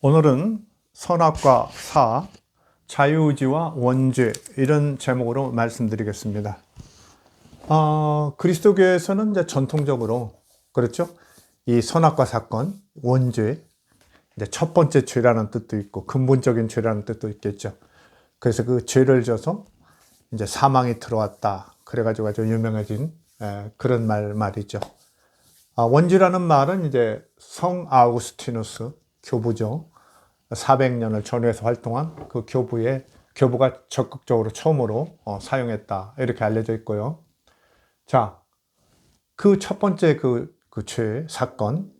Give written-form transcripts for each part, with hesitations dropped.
오늘은 선악과 사, 자유의지와 원죄 이런 제목으로 말씀드리겠습니다. 그리스도교에서는 이제 전통적으로 그렇죠. 이 선악과 사건, 원죄, 이제 첫 번째 죄라는 뜻도 있고 근본적인 죄라는 뜻도 있겠죠. 그래서 그 죄를 져서 이제 사망이 들어왔다. 그래가지고 아주 유명해진 그런 말이죠. 원죄라는 말은 이제 성 아우구스티누스 교부죠. 400년을 전후해서 활동한 그 교부가 적극적으로 처음으로 사용했다. 이렇게 알려져 있고요. 자, 그 첫 번째 죄, 사건,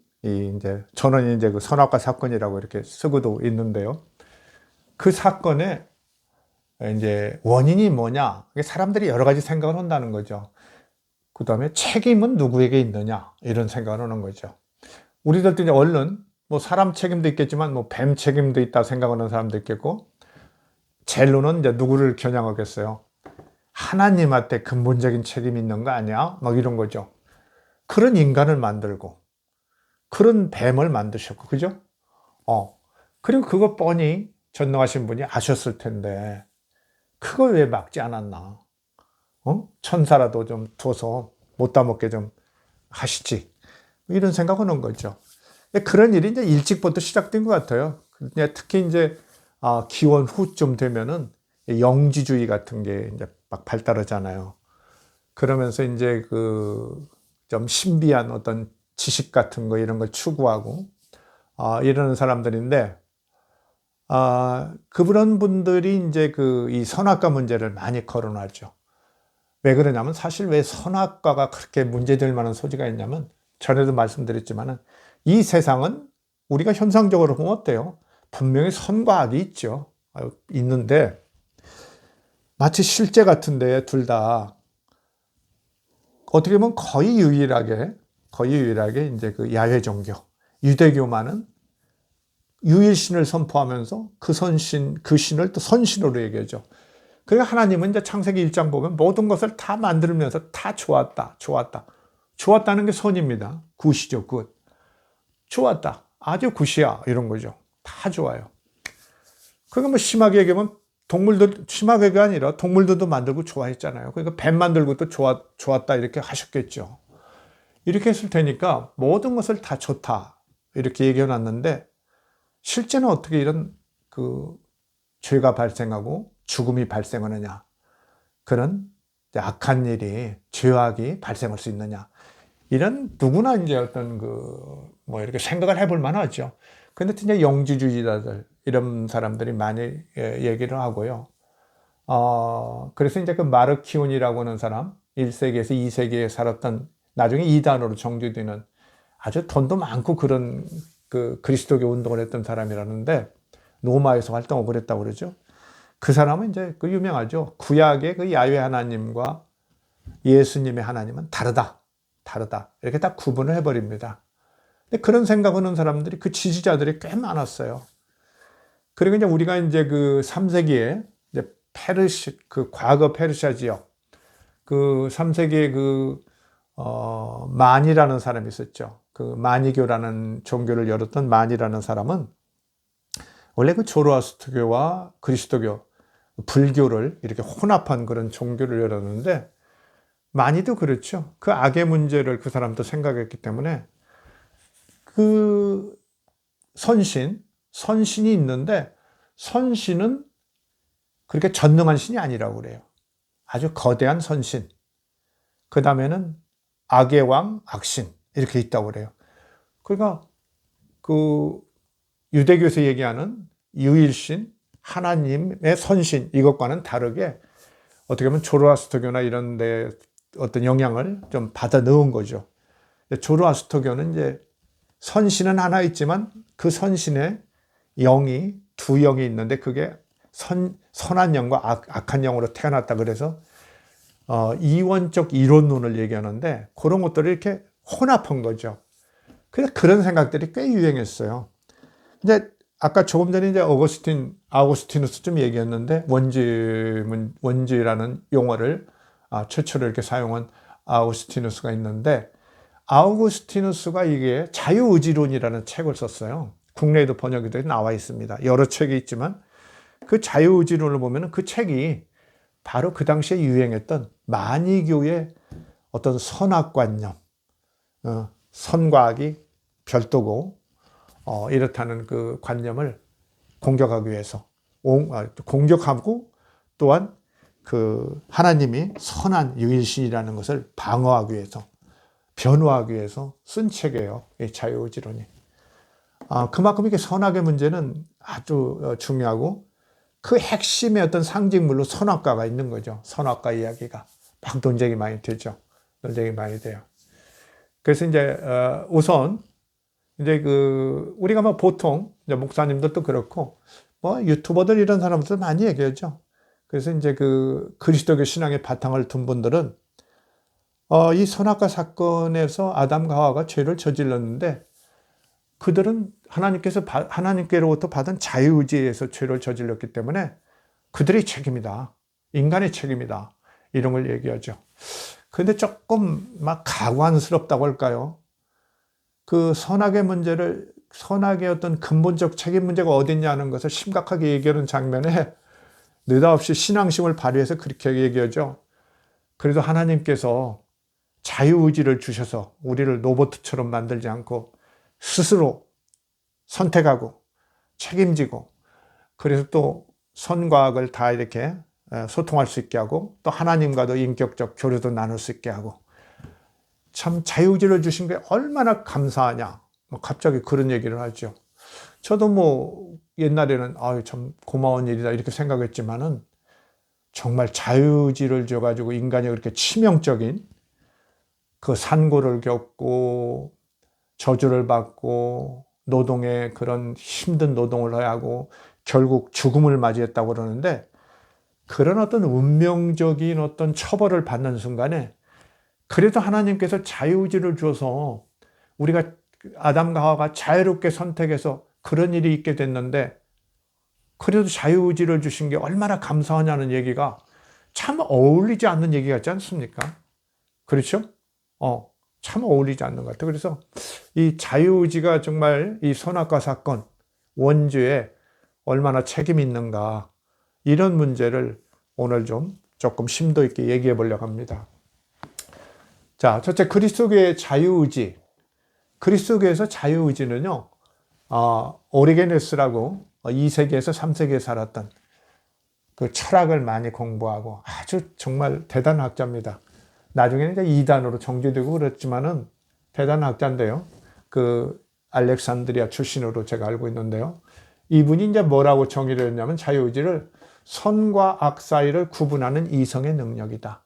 저는 이제 그 선악과 사건이라고 이렇게 쓰고도 있는데요. 그 사건의 이제 원인이 뭐냐? 사람들이 여러 가지 생각을 한다는 거죠. 그 다음에 책임은 누구에게 있느냐? 이런 생각을 하는 거죠. 우리들도 이제 얼른 뭐 사람 책임도 있겠지만 뭐 뱀 책임도 있다 생각하는 사람도 있겠고, 젤로는 이제 누구를 겨냥하겠어요? 하나님한테 근본적인 책임이 있는 거 아니야? 막 이런 거죠. 그런 인간을 만들고 그런 뱀을 만드셨고, 그죠? 그리고 그거 뻔히 전능하신 분이 아셨을 텐데 그걸 왜 막지 않았나? 천사라도 좀 둬서 못 따먹게 좀 하시지. 이런 생각하는 거죠. 그런 일이 이제 일찍부터 시작된 것 같아요. 특히 이제 기원 후쯤 되면은 영지주의 같은 게 이제 막 발달하잖아요. 그러면서 이제 그 좀 신비한 어떤 지식 같은 거 이런 걸 추구하고 이러는 사람들인데, 그런 분들이 이제 이 선악과 문제를 많이 거론하죠. 왜 그러냐면 사실 왜 선악과가 그렇게 문제될 만한 소지가 있냐면, 전에도 말씀드렸지만은 이 세상은 우리가 현상적으로 보면 어때요? 분명히 선과 악이 있죠. 있는데 마치 실제 같은데 둘 다 어떻게 보면 거의 유일하게 이제 그 야훼 종교, 유대교만은 유일신을 선포하면서 그 신을 또 선신으로 얘기하죠. 그러니까 하나님은 이제 창세기 1장 보면 모든 것을 다 만들면서 다 좋았다는 게 선입니다. 굿이죠, 굿. 좋았다. 아주 굿이야. 이런 거죠. 다 좋아요. 그러니까 뭐 심하게 얘기하면 심하게가 아니라 동물들도 만들고 좋아했잖아요. 그러니까 뱀 만들고 또 좋았다. 이렇게 하셨겠죠. 이렇게 했을 테니까 모든 것을 다 좋다. 이렇게 얘기해 놨는데, 실제는 어떻게 이런 죄가 발생하고 죽음이 발생하느냐. 그런 악한 일이, 죄악이 발생할 수 있느냐. 이런 누구나 이제 어떤 뭐 이렇게 생각을 해볼 만하죠. 근데 이제 영지주의자들 이런 사람들이 많이 얘기를 하고요. 그래서 이제 그 마르키온이라고 하는 사람, 1세기에서 2세기에 살았던, 나중에 이단으로 정죄되는 아주 돈도 많고 그런 그리스도교 운동을 했던 사람이라는데, 로마에서 활동을 그랬다고 그러죠. 그 사람은 이제 유명하죠. 구약의 그 야훼 하나님과 예수님의 하나님은 다르다. 이렇게 딱 구분을 해버립니다. 근데 그런 생각하는 사람들이, 그 지지자들이 꽤 많았어요. 그리고 이제 우리가 이제 그 3세기에 이제 과거 페르시아 지역, 그 3세기에 만이라는 사람이 있었죠. 그 마니교라는 종교를 열었던 만이라는 사람은 원래 그 조로아스터교와 그리스도교, 불교를 이렇게 혼합한 그런 종교를 열었는데, 많이도 그렇죠. 그 악의 문제를 그 사람도 생각했기 때문에 그 선신이 있는데, 선신은 그렇게 전능한 신이 아니라고 그래요. 아주 거대한 선신. 그 다음에는 악의 왕, 악신. 이렇게 있다고 그래요. 그러니까 그 유대교에서 얘기하는 유일신, 하나님의 선신, 이것과는 다르게 어떻게 보면 조로아스터교나 이런 데 어떤 영향을 좀 받아 넣은 거죠. 조로아스터교는 이제 선신은 하나 있지만 그 선신의 두 영이 있는데, 그게 선한 영과 악한 영으로 태어났다. 그래서 이원적 이론론을 얘기하는데, 그런 것들을 이렇게 혼합한 거죠. 그래서 그런 생각들이 꽤 유행했어요. 이제 아까 조금 전에 이제 아우구스티누스 좀 얘기했는데, 원죄라는 용어를 최초로 이렇게 사용한 아우구스티누스가 있는데, 아우구스티누스가 이게 자유의지론이라는 책을 썼어요. 국내에도 번역이 돼 나와 있습니다. 여러 책이 있지만 그 자유의지론을 보면 그 책이 바로 그 당시에 유행했던 만이교의 어떤 선악관념, 선과악이 별도고 이렇다는 그 관념을 공격하기 위해서 공격하고 또한 그 하나님이 선한 유일신이라는 것을 방어하기 위해서 변호하기 위해서 쓴 책이에요. 이 자유의지론이. 그만큼 이게 선악의 문제는 아주 중요하고 그 핵심의 어떤 상징물로 선악과가 있는 거죠. 선악과 이야기가 막 논쟁이 많이 되죠. 논쟁이 많이 돼요. 그래서 이제 우선 이제 우리가 뭐 보통 이제 목사님들도 그렇고 뭐 유튜버들 이런 사람들 많이 얘기하죠. 그래서 이제 그리스도교 신앙의 바탕을 둔 분들은 이 선악과 사건에서 아담과 하와가 죄를 저질렀는데 그들은 하나님께로부터 받은 자유의지에서 죄를 저질렀기 때문에 그들의 책임이다. 인간의 책임이다. 이런 걸 얘기하죠. 그런데 조금 막 가관스럽다고 할까요? 그 선악의 어떤 근본적 책임 문제가 어딨냐는 것을 심각하게 얘기하는 장면에 느닷없이 신앙심을 발휘해서 그렇게 얘기하죠. 그래도 하나님께서 자유의지를 주셔서 우리를 로봇처럼 만들지 않고 스스로 선택하고 책임지고 그래서 또 선과 악을 다 이렇게 소통할 수 있게 하고 또 하나님과도 인격적 교류도 나눌 수 있게 하고 참 자유의지를 주신 게 얼마나 감사하냐. 갑자기 그런 얘기를 하죠. 저도 뭐 옛날에는 참 고마운 일이다 이렇게 생각했지만은 정말 자유의지를 줘가지고 인간이 그렇게 치명적인 그 산고를 겪고 저주를 받고 노동의 그런 힘든 노동을 해야 하고 결국 죽음을 맞이했다고 그러는데 그런 어떤 운명적인 어떤 처벌을 받는 순간에 그래도 하나님께서 자유의지를 줘서 우리가 아담과 하와가 자유롭게 선택해서 그런 일이 있게 됐는데 그래도 자유의지를 주신 게 얼마나 감사하냐는 얘기가 참 어울리지 않는 얘기 같지 않습니까? 그렇죠? 참 어울리지 않는 것 같아요. 그래서 이 자유의지가 정말 이 선악과 사건, 원죄에 얼마나 책임이 있는가 이런 문제를 오늘 조금 심도 있게 얘기해 보려고 합니다. 자, 첫째 그리스도교의 자유의지. 그리스도교에서 자유의지는요, 오리게네스라고 2세기에서 3세기에 살았던 그 철학을 많이 공부하고 아주 정말 대단한 학자입니다. 나중에는 이제 이단으로 정죄되고 그랬지만은 대단한 학자인데요. 그 알렉산드리아 출신으로 제가 알고 있는데요. 이분이 이제 뭐라고 정의를 했냐면 자유의지를 선과 악 사이를 구분하는 이성의 능력이다.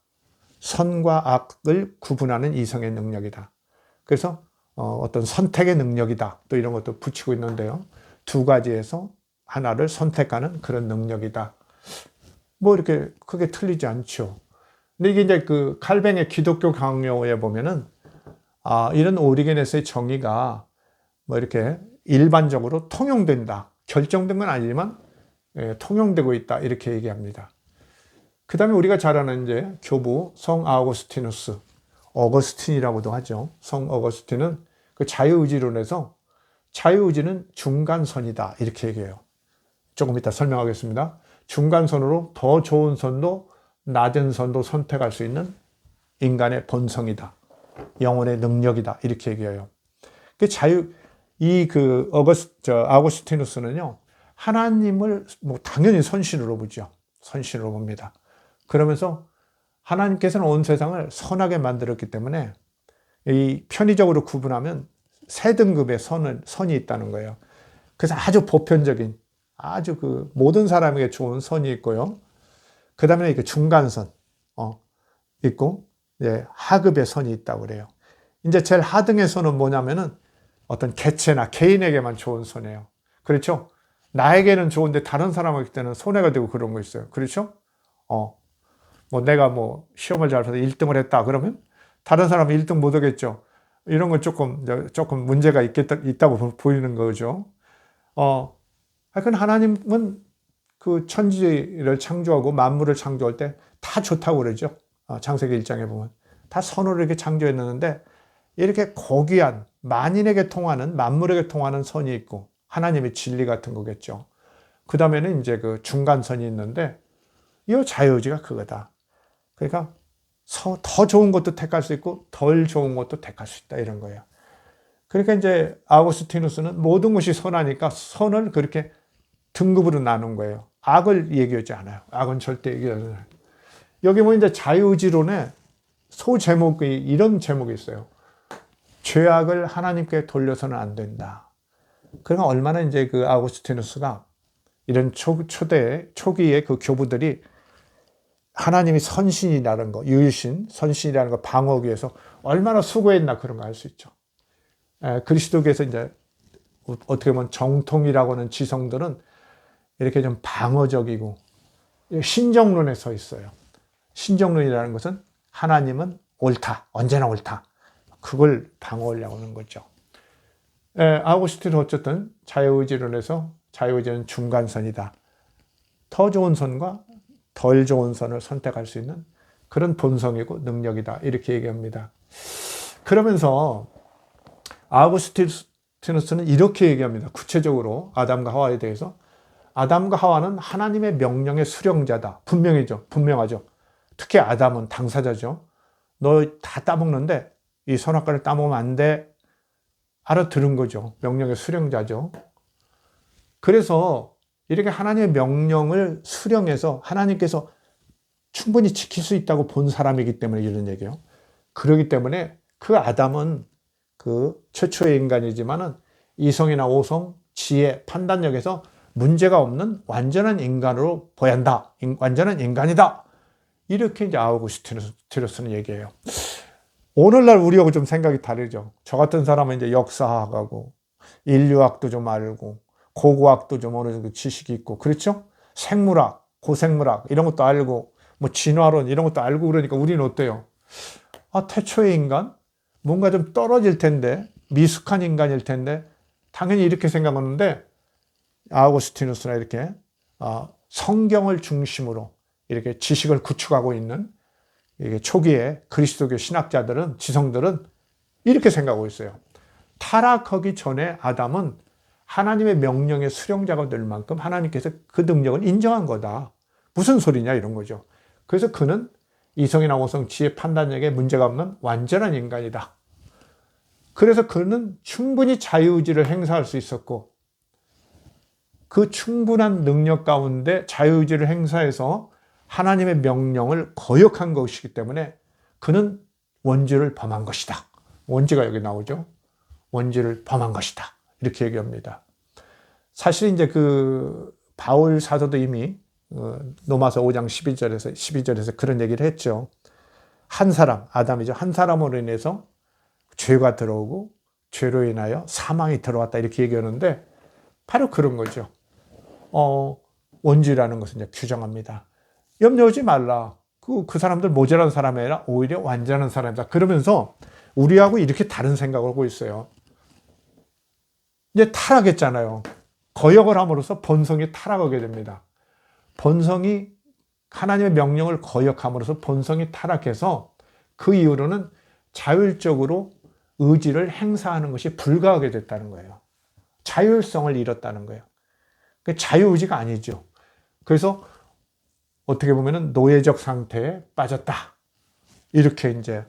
선과 악을 구분하는 이성의 능력이다. 그래서 어떤 선택의 능력이다. 또 이런 것도 붙이고 있는데요. 두 가지에서 하나를 선택하는 그런 능력이다. 뭐 이렇게 크게 틀리지 않죠. 근데 이게 이제 그 칼뱅의 기독교 강요에 보면은 이런 오리게네스의 정의가 뭐 이렇게 일반적으로 통용된다. 결정된 건 아니지만 통용되고 있다. 이렇게 얘기합니다. 그 다음에 우리가 잘 아는 이제 교부 성 아우구스티누스, 어거스틴이라고도 하죠. 성 어거스틴은 그 자유의지론에서 자유의지는 중간선이다. 이렇게 얘기해요. 조금 이따 설명하겠습니다. 중간선으로 더 좋은 선도, 낮은 선도 선택할 수 있는 인간의 본성이다. 영혼의 능력이다. 이렇게 얘기해요. 그 아우구스티누스는요, 하나님을 뭐 당연히 선신으로 보죠. 선신으로 봅니다. 그러면서 하나님께서는 온 세상을 선하게 만들었기 때문에 이 편의적으로 구분하면 세 등급의 선이 있다는 거예요. 그래서 아주 보편적인, 아주 그 모든 사람에게 좋은 선이 있고요. 그 다음에 이렇게 중간선, 있고, 하급의 선이 있다고 그래요. 이제 제일 하등의 선은 뭐냐면은 어떤 개체나 개인에게만 좋은 선이에요. 그렇죠? 나에게는 좋은데 다른 사람에게 때는 손해가 되고 그런 거 있어요. 그렇죠? 뭐 내가 뭐 시험을 잘 봐서 1등을 했다 그러면 다른 사람은 1등 못 하겠죠. 이런 건 조금 문제가 있다고 보이는 거죠. 하여간 하나님은 그 천지를 창조하고 만물을 창조할 때 다 좋다고 그러죠. 창세기 1장에 보면 다 선으로 이렇게 창조했는데 이렇게 고귀한 만인에게 통하는 만물에게 통하는 선이 있고 하나님의 진리 같은 거겠죠. 그 다음에는 이제 그 중간선이 있는데, 이 자유의지가 그거다. 그러니까 더 좋은 것도 택할 수 있고 덜 좋은 것도 택할 수 있다, 이런 거예요. 그러니까 이제 아우구스티누스는 모든 것이 선하니까 선을 그렇게 등급으로 나눈 거예요. 악을 얘기하지 않아요. 악은 절대 얘기하지 않아요. 여기 뭐 이제 자유의지론에 소제목이 이런 제목이 있어요. 죄악을 하나님께 돌려서는 안 된다. 그러니까 얼마나 이제 그 아우구스티누스가 이런 초기의 그 교부들이 하나님이 선신이라는 거, 유일신, 선신이라는 거 방어하기 위해서 얼마나 수고했나, 그런 거 알 수 있죠. 그리스도께서 이제 어떻게 보면 정통이라고 하는 지성들은 이렇게 좀 방어적이고 신정론에 서 있어요. 신정론이라는 것은 하나님은 옳다, 언제나 옳다. 그걸 방어하려고 하는 거죠. 아우구스틴은 어쨌든 자유의지론에서 자유의지는 중간선이다. 더 좋은 선과 덜 좋은 선을 선택할 수 있는 그런 본성이고 능력이다, 이렇게 얘기합니다. 그러면서 아우구스티누스는 이렇게 얘기합니다. 구체적으로 아담과 하와에 대해서. 아담과 하와는 하나님의 명령의 수령자다. 분명하죠. 특히 아담은 당사자죠. 너 다 따먹는데 이 선악과를 따먹으면 안 돼. 알아들은 거죠. 명령의 수령자죠. 그래서 이렇게 하나님의 명령을 수령해서 하나님께서 충분히 지킬 수 있다고 본 사람이기 때문에 이런 얘기예요. 그렇기 때문에 그 아담은 그 최초의 인간이지만은 이성이나 오성, 지혜, 판단력에서 문제가 없는 완전한 인간으로 보여야 한다. 완전한 인간이다. 이렇게 이제 아우구스티누스는 얘기해요. 오늘날 우리하고 좀 생각이 다르죠. 저 같은 사람은 이제 역사학하고 인류학도 좀 알고 고고학도 좀 어느 정도 지식이 있고, 그렇죠? 생물학, 고생물학 이런 것도 알고 뭐 진화론 이런 것도 알고, 그러니까 우리는 어때요? 태초의 인간? 뭔가 좀 떨어질 텐데, 미숙한 인간일 텐데, 당연히 이렇게 생각하는데, 아우구스티누스나 이렇게 성경을 중심으로 이렇게 지식을 구축하고 있는 이게 초기에 그리스도교 신학자들은, 지성들은 이렇게 생각하고 있어요. 타락하기 전에 아담은 하나님의 명령의 수령자가 될 만큼 하나님께서 그 능력을 인정한 거다. 무슨 소리냐, 이런 거죠. 그래서 그는 이성이나 오성, 지혜, 판단력에 문제가 없는 완전한 인간이다. 그래서 그는 충분히 자유의지를 행사할 수 있었고, 그 충분한 능력 가운데 자유의지를 행사해서 하나님의 명령을 거역한 것이기 때문에 그는 원죄를 범한 것이다. 원죄가 여기 나오죠. 원죄를 범한 것이다. 이렇게 얘기합니다. 사실 이제 그 바울 사도도 이미 로마서 5장 12절에서 그런 얘기를 했죠. 한 사람, 아담이죠. 한 사람으로 인해서 죄가 들어오고 죄로 인하여 사망이 들어왔다, 이렇게 얘기하는데 바로 그런 거죠. 원죄라는 것은 이제 규정합니다. 염려하지 말라. 그 사람들 모자란 사람이 아니라 오히려 완전한 사람이다. 그러면서 우리하고 이렇게 다른 생각을 하고 있어요. 이제 타락했잖아요. 거역을 함으로써 본성이 타락하게 됩니다. 본성이 하나님의 명령을 거역함으로써 본성이 타락해서 그 이후로는 자율적으로 의지를 행사하는 것이 불가하게 됐다는 거예요. 자율성을 잃었다는 거예요. 자유의지가 아니죠. 그래서 어떻게 보면 노예적 상태에 빠졌다. 이렇게 이제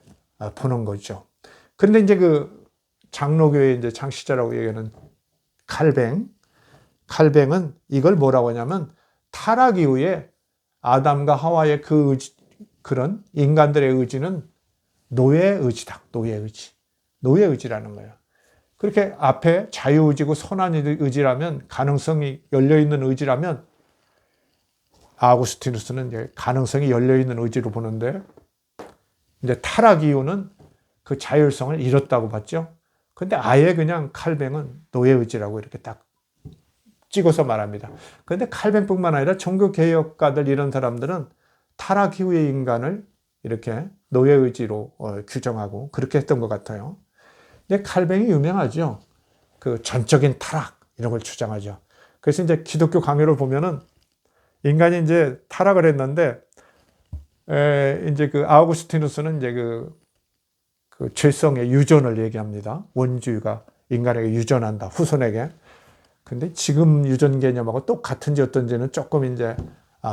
보는 거죠. 그런데 이제 그 장로교의 이제 창시자라고 얘기하는 칼뱅은 이걸 뭐라고 하냐면, 타락 이후에 아담과 하와의 그 의지, 그런 인간들의 의지는 노예의지다. 노예의지라는 거예요. 그렇게 앞에 자유의지고 선한 의지라면, 가능성이 열려있는 의지라면, 아우구스티누스는 이제 가능성이 열려있는 의지로 보는데, 이제 타락 이후는 그 자율성을 잃었다고 봤죠. 근데 아예 그냥 칼뱅은 노예의지라고 이렇게 딱 찍어서 말합니다. 그런데 칼뱅뿐만 아니라 종교개혁가들 이런 사람들은 타락 이후의 인간을 이렇게 노예의지로 규정하고 그렇게 했던 것 같아요. 근데 칼뱅이 유명하죠. 그 전적인 타락 이런 걸 주장하죠. 그래서 이제 기독교 강요를 보면은 인간이 이제 타락을 했는데, 이제 그 아우구스티누스는 이제 그 죄성의 유전을 얘기합니다. 원주의가 인간에게 유전한다, 후손에게. 근데 지금 유전 개념하고 똑같은지 어떤지는 조금 이제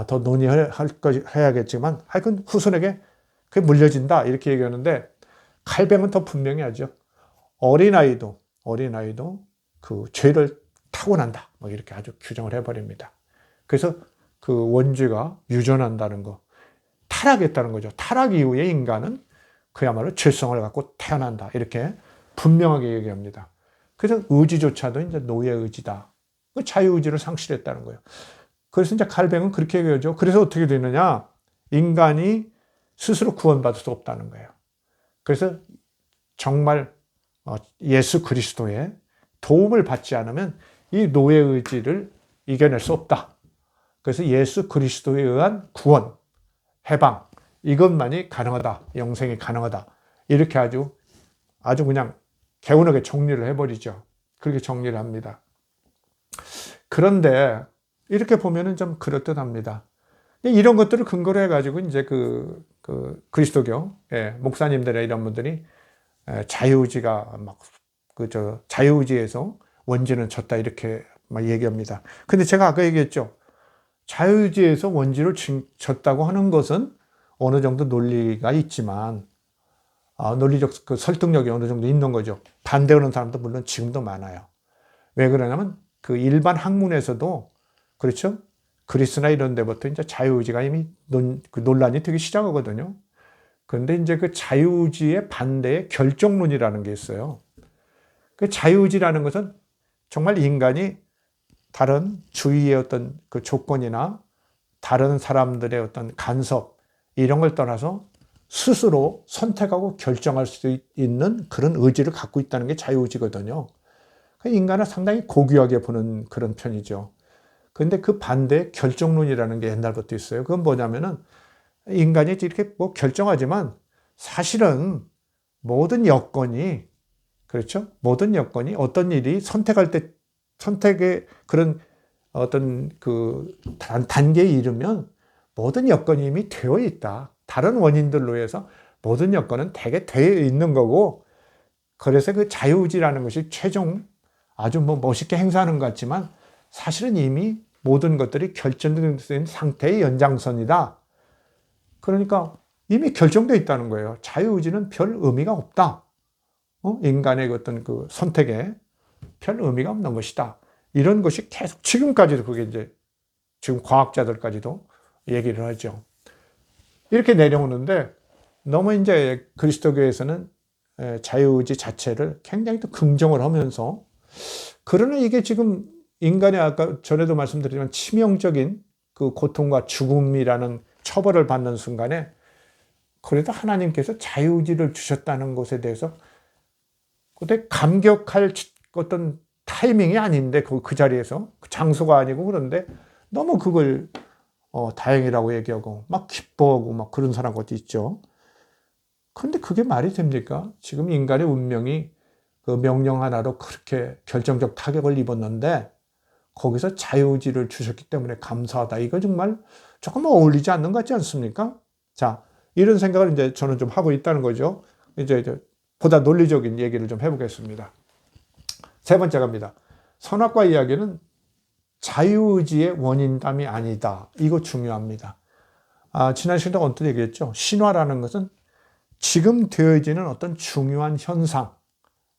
더 해야겠지만 하여튼 후손에게 그게 물려진다 이렇게 얘기하는데 칼뱅은 더 분명히 하죠. 어린아이도 그 죄를 타고난다. 뭐 이렇게 아주 규정을 해버립니다. 그래서 그 원죄가 유전한다는 거, 타락했다는 거죠. 타락 이후에 인간은 그야말로 죄성을 갖고 태어난다. 이렇게 분명하게 얘기합니다. 그래서 의지조차도 이제 노예 의지다. 그 자유의지를 상실했다는 거예요. 그래서 이제 칼뱅은 그렇게 얘기하죠. 그래서 어떻게 되느냐? 인간이 스스로 구원받을 수 없다는 거예요. 그래서 정말 예수 그리스도의 도움을 받지 않으면 이 노예 의지를 이겨낼 수 없다. 그래서 예수 그리스도에 의한 구원, 해방, 이것만이 가능하다. 영생이 가능하다. 이렇게 아주 그냥 개운하게 정리를 해버리죠. 그렇게 정리를 합니다. 그런데 이렇게 보면은 좀 그럴듯합니다. 이런 것들을 근거로 해가지고 이제 그 그리스도교 목사님들의 이런 분들이 자유의지가 자유의지에서 원죄는 졌다 이렇게 막 얘기합니다. 근데 제가 아까 얘기했죠. 자유의지에서 원죄를 졌다고 하는 것은 어느 정도 논리가 있지만 논리적 그 설득력이 어느 정도 있는 거죠. 반대하는 사람도 물론 지금도 많아요. 왜 그러냐면 그 일반 학문에서도 그렇죠. 그리스나 이런 데부터 이제 자유의지가 이미 논란이 되기 시작하거든요. 그런데 이제 그 자유의지의 반대의 결정론이라는 게 있어요. 그 자유의지라는 것은 정말 인간이 다른 주위의 어떤 그 조건이나 다른 사람들의 어떤 간섭 이런 걸 떠나서 스스로 선택하고 결정할 수 있는 그런 의지를 갖고 있다는 게 자유의지거든요. 인간은 상당히 고귀하게 보는 그런 편이죠. 그런데 그 반대의 결정론이라는 게 옛날부터 있어요. 그건 뭐냐면은 인간이 이렇게 뭐 결정하지만 사실은 모든 여건이 그렇죠? 모든 여건이 어떤 일이 선택할 때 선택의 그런 어떤 그 단계에 이르면 모든 여건이 이미 되어 있다. 다른 원인들로 해서 모든 여건은 대개 되어 있는 거고 그래서 그 자유의지라는 것이 최종 아주 뭐 멋있게 행사하는 것 같지만 사실은 이미 모든 것들이 결정된 상태의 연장선이다. 그러니까 이미 결정되어 있다는 거예요. 자유의지는 별 의미가 없다. 인간의 어떤 그 선택에 별 의미가 없는 것이다. 이런 것이 계속 지금까지도 그게 이제 지금 과학자들까지도 얘기를 하죠. 이렇게 내려오는데 너무 이제 그리스도교에서는 자유의지 자체를 굉장히 또 긍정을 하면서 그러나 이게 지금 인간의 아까 전에도 말씀드렸지만 치명적인 그 고통과 죽음이라는 처벌을 받는 순간에 그래도 하나님께서 자유의지를 주셨다는 것에 대해서 그때 감격할 어떤 타이밍이 아닌데 그 자리에서 장소가 아니고 그런데 너무 그걸 다행이라고 얘기하고 막 기뻐하고 막 그런 사람 것도 있죠. 그런데 그게 말이 됩니까? 지금 인간의 운명이 그 명령 하나로 그렇게 결정적 타격을 입었는데 거기서 자유의지를 주셨기 때문에 감사하다. 이거 정말 조금 어울리지 않는 것 같지 않습니까? 자, 이런 생각을 이제 저는 좀 하고 있다는 거죠. 이제 보다 논리적인 얘기를 좀 해보겠습니다. 세 번째 갑니다. 선악과 이야기는 자유의지의 원인담이 아니다. 이거 중요합니다. 지난 시간에 어떤 얘기했죠? 신화라는 것은 지금 되어지는 어떤 중요한 현상,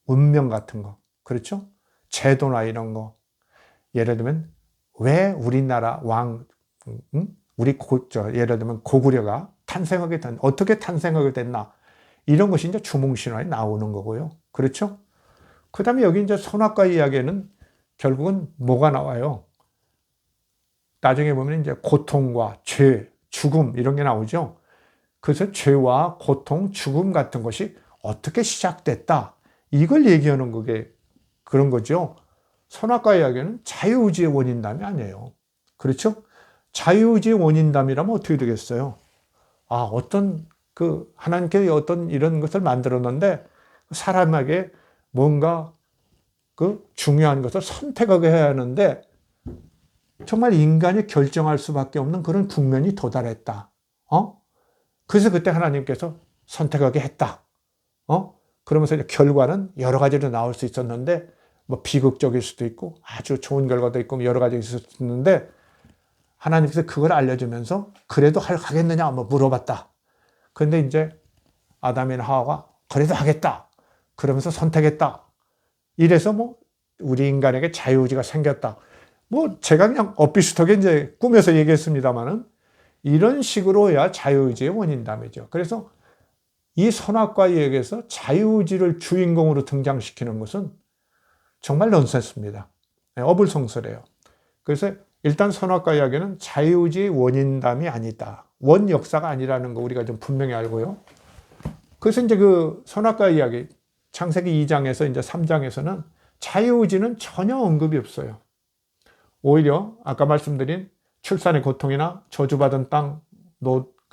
운명 같은 거, 그렇죠? 제도나 이런 거. 예를 들면 왜 우리나라 예를 들면 고구려가 어떻게 탄생하게 됐나 이런 것이 이제 주몽신화에 나오는 거고요. 그렇죠? 그 다음에 여기 이제 선악과 이야기는 결국은 뭐가 나와요? 나중에 보면 이제 고통과 죄, 죽음 이런 게 나오죠. 그래서 죄와 고통, 죽음 같은 것이 어떻게 시작됐다. 이걸 얘기하는 그게 그런 거죠. 선악과 이야기는 자유의지의 원인담이 아니에요. 그렇죠? 자유의지의 원인담이라면 어떻게 되겠어요? 어떤 하나님께서 어떤 이런 것을 만들었는데 사람에게 뭔가 그 중요한 것을 선택하게 해야 하는데 정말 인간이 결정할 수밖에 없는 그런 국면이 도달했다. 그래서 그때 하나님께서 선택하게 했다. 그러면서 결과는 여러 가지로 나올 수 있었는데 뭐 비극적일 수도 있고 아주 좋은 결과도 있고 여러 가지 있을 수 있는데 하나님께서 그걸 알려주면서 그래도 하겠느냐 한번 물어봤다. 그런데 이제 아담이나 하와가 그래도 하겠다. 그러면서 선택했다. 이래서 뭐 우리 인간에게 자유의지가 생겼다. 뭐 제가 그냥 엇비슷하게 이제 꾸며서 얘기했습니다만은 이런 식으로야 자유의지의 원인담이죠. 그래서 이 선악과 이야기에서 자유의지를 주인공으로 등장시키는 것은 정말 넌센스입니다. 어불성설해요. 그래서 일단 선악과 이야기는 자유의지의 원인담이 아니다. 원 역사가 아니라는 거 우리가 좀 분명히 알고요. 그래서 이제 그 선악과 이야기, 창세기 2장에서 이제 3장에서는 자유의지는 전혀 언급이 없어요. 오히려 아까 말씀드린 출산의 고통이나 저주받은 땅,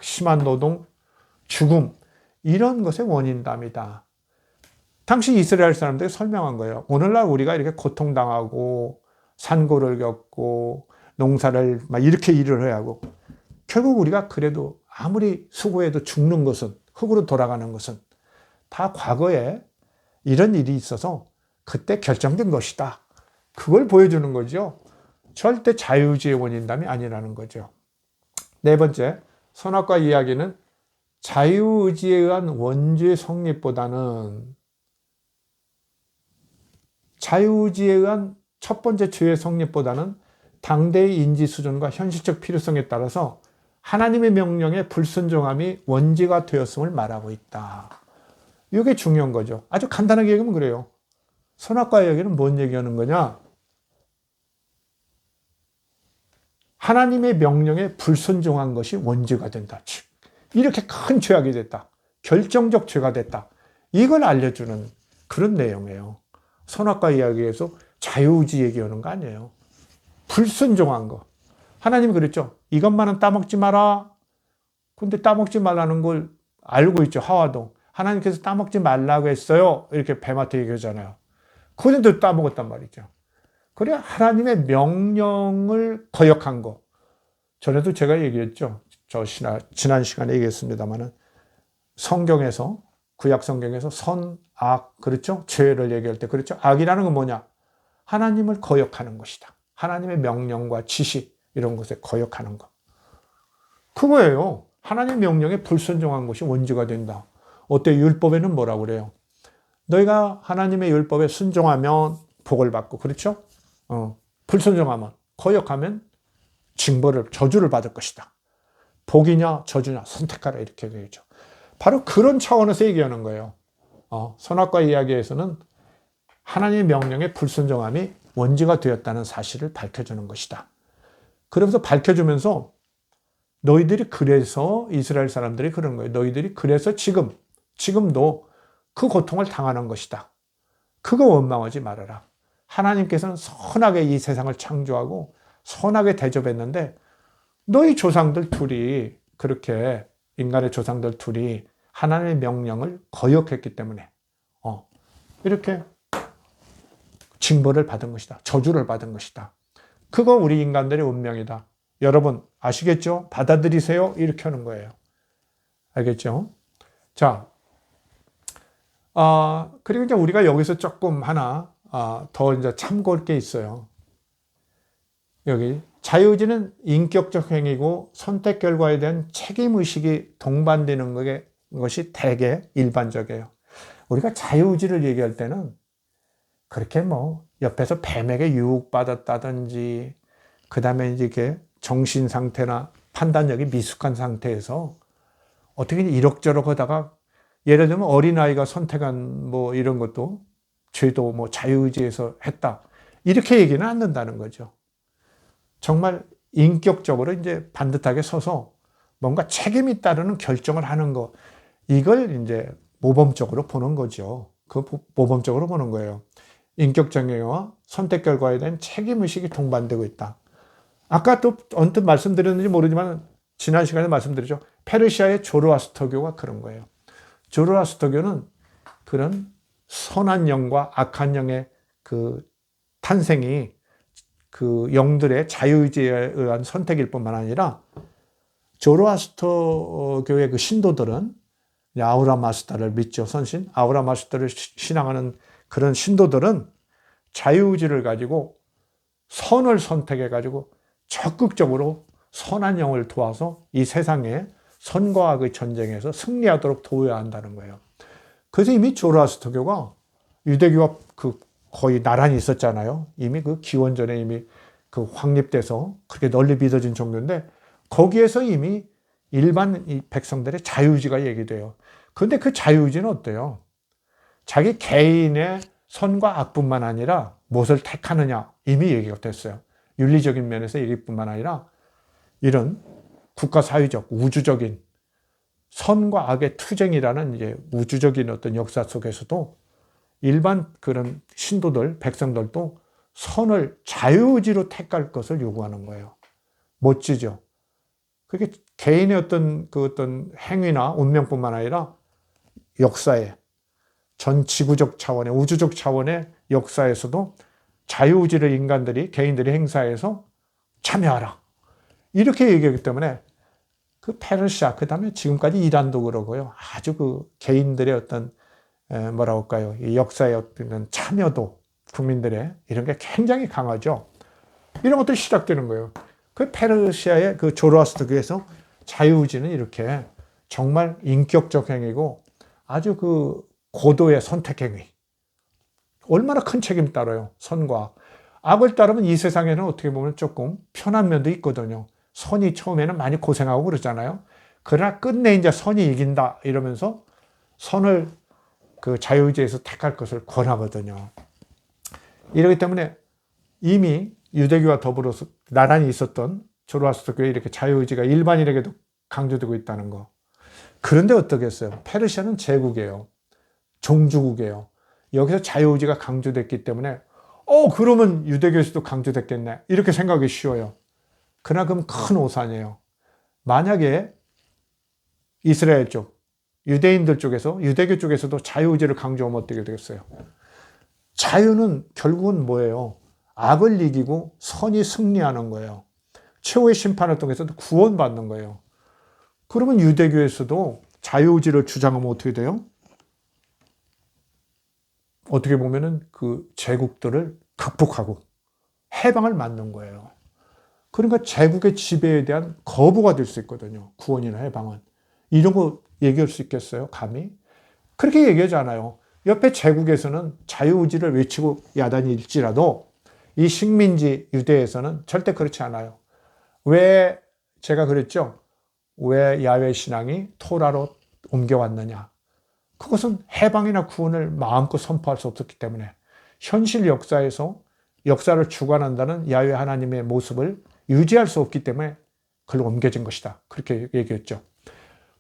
심한 노동, 죽음, 이런 것의 원인담이다. 당시 이스라엘 사람들이 설명한 거예요. 오늘날 우리가 이렇게 고통당하고 산고를 겪고 농사를 막 이렇게 일을 해야 하고 결국 우리가 그래도 아무리 수고해도 죽는 것은 흙으로 돌아가는 것은 다 과거에 이런 일이 있어서 그때 결정된 것이다. 그걸 보여주는 거죠. 절대 자유의지의 원인담이 아니라는 거죠. 네 번째, 선악과 이야기는 자유의지에 의한 원죄의 성립보다는 자유의지에 의한 첫 번째 죄의 성립보다는 당대의 인지 수준과 현실적 필요성에 따라서 하나님의 명령에 불순종함이 원죄가 되었음을 말하고 있다. 이게 중요한 거죠. 아주 간단하게 얘기하면 그래요. 선악과 이야기는 뭔 얘기하는 거냐? 하나님의 명령에 불순종한 것이 원죄가 된다. 즉, 이렇게 큰 죄악이 됐다. 결정적 죄가 됐다. 이걸 알려주는 그런 내용이에요. 선악과 이야기에서 자유의지 얘기하는 거 아니에요. 불순종한 거. 하나님이 그랬죠. 이것만은 따먹지 마라. 근데 따먹지 말라는 걸 알고 있죠. 하와도. 하나님께서 따먹지 말라고 했어요. 이렇게 뱀한테 얘기하잖아요. 그런데도 따먹었단 말이죠. 그래 하나님의 명령을 거역한 거. 전에도 제가 얘기했죠. 지난 시간에 얘기했습니다만은 성경에서 구약 성경에서 선, 악, 그렇죠? 죄를 얘기할 때 그렇죠? 악이라는 건 뭐냐? 하나님을 거역하는 것이다. 하나님의 명령과 지시 이런 것에 거역하는 것. 그거예요. 하나님의 명령에 불순종한 것이 원죄가 된다. 어때? 율법에는 뭐라고 그래요? 너희가 하나님의 율법에 순종하면 복을 받고 그렇죠? 불순종하면 거역하면 징벌을 저주를 받을 것이다. 복이냐 저주냐 선택하라 이렇게 되죠. 바로 그런 차원에서 얘기하는 거예요. 선악과 이야기에서는 하나님의 명령에 불순종함이 원죄가 되었다는 사실을 밝혀주는 것이다. 그러면서 밝혀주면서 너희들이 그래서 이스라엘 사람들이 그런 거예요. 너희들이 그래서 지금도 그 고통을 당하는 것이다. 그거 원망하지 말아라. 하나님께서는 선하게 이 세상을 창조하고 선하게 대접했는데 너희 조상들 둘이 그렇게 인간의 조상들 둘이 하나님의 명령을 거역했기 때문에 이렇게 징벌을 받은 것이다. 저주를 받은 것이다. 그거 우리 인간들의 운명이다. 여러분 아시겠죠? 받아들이세요. 이렇게 하는 거예요. 알겠죠? 자, 그리고 이제 우리가 여기서 조금 하나 더 이제 참고할 게 있어요. 여기 자유의지는 인격적 행위고 선택 결과에 대한 책임의식이 동반되는 것이 대개 일반적이에요. 우리가 자유의지를 얘기할 때는 그렇게 뭐 옆에서 뱀에게 유혹받았다든지 그 다음에 이렇게 정신 상태나 판단력이 미숙한 상태에서 어떻게 이럭저럭 하다가 예를 들면 어린아이가 선택한 뭐 이런 것도 죄도 뭐 자유의지에서 했다. 이렇게 얘기는 안 된다는 거죠. 정말 인격적으로 이제 반듯하게 서서 뭔가 책임이 따르는 결정을 하는 거. 이걸 이제 모범적으로 보는 거죠. 그 모범적으로 보는 거예요. 인격적 행위와 선택 결과에 대한 책임의식이 동반되고 있다. 아까 또 언뜻 말씀드렸는지 모르지만 지난 시간에 말씀드렸죠. 페르시아의 조로아스터교가 그런 거예요. 조로아스터교는 그런 선한 영과 악한 영의 그 탄생이 그 영들의 자유의지에 의한 선택일 뿐만 아니라 조로아스터교의 그 신도들은 아우라 마스다를 믿죠. 선신 아우라 마스다를 신앙하는 그런 신도들은 자유의지를 가지고 선을 선택해 가지고 적극적으로 선한 영을 도와서 이 세상에 선과 악의 전쟁에서 승리하도록 도와야 한다는 거예요. 그래서 이미 조로아스터교가 유대교와 그 거의 나란히 있었잖아요. 이미 그 기원전에 이미 그 확립돼서 그렇게 널리 믿어진 종교인데 거기에서 이미 일반 이 백성들의 자유의지가 얘기돼요. 그런데 그 자유의지는 어때요? 자기 개인의 선과 악뿐만 아니라 무엇을 택하느냐 이미 얘기가 됐어요. 윤리적인 면에서 얘기뿐만 아니라 이런 국가사회적, 우주적인 선과 악의 투쟁이라는 이제 우주적인 어떤 역사 속에서도 일반 그런 신도들, 백성들도 선을 자유의지로 택할 것을 요구하는 거예요. 멋지죠? 그게 개인의 어떤 행위나 운명뿐만 아니라 역사에 전 지구적 차원의 우주적 차원의 역사에서도 자유의지를 인간들이 개인들이 행사해서 참여하라. 이렇게 얘기하기 때문에 그 페르시아 그다음에 지금까지 이란도 그러고요. 아주 그 개인들의 어떤 뭐라고 할까요? 이 역사의 어떤 참여도 국민들의 이런 게 굉장히 강하죠. 이런 것들이 시작되는 거예요. 그 페르시아의 그 조로아스터교에서 자유의지는 이렇게 정말 인격적 행위고 아주 그 고도의 선택 행위. 얼마나 큰 책임 따라요. 선과 악을 따르면 이 세상에는 어떻게 보면 조금 편한 면도 있거든요. 선이 처음에는 많이 고생하고 그러잖아요. 그러나 끝내 이제 선이 이긴다 이러면서 선을 그 자유의지에서 택할 것을 권하거든요. 이러기 때문에 이미 유대교와 더불어서 나란히 있었던 조로아스터교에 이렇게 자유의지가 일반인에게도 강조되고 있다는 거. 그런데 어떻겠어요? 페르시아는 제국이에요. 종주국이에요. 여기서 자유의지가 강조됐기 때문에 그러면 유대교에서도 강조됐겠네. 이렇게 생각하기 쉬워요. 그러나 그럼 큰 오산이에요. 만약에 이스라엘 쪽, 유대인들 쪽에서, 유대교 쪽에서도 자유의지를 강조하면 어떻게 되겠어요? 자유는 결국은 뭐예요? 악을 이기고 선이 승리하는 거예요. 최후의 심판을 통해서도 구원받는 거예요. 그러면 유대교에서도 자유의지를 주장하면 어떻게 돼요? 어떻게 보면은 그 제국들을 극복하고 해방을 맞는 거예요. 그러니까 제국의 지배에 대한 거부가 될 수 있거든요. 구원이나 해방은. 이런 거 얘기할 수 있겠어요? 감히? 그렇게 얘기하잖아요. 옆에 제국에서는 자유의지를 외치고 야단일지라도 이 식민지 유대에서는 절대 그렇지 않아요. 왜 제가 그랬죠? 왜 야훼 신앙이 토라로 옮겨왔느냐? 그것은 해방이나 구원을 마음껏 선포할 수 없었기 때문에 현실 역사에서 역사를 주관한다는 야훼 하나님의 모습을 유지할 수 없기 때문에 그걸로 옮겨진 것이다. 그렇게 얘기했죠.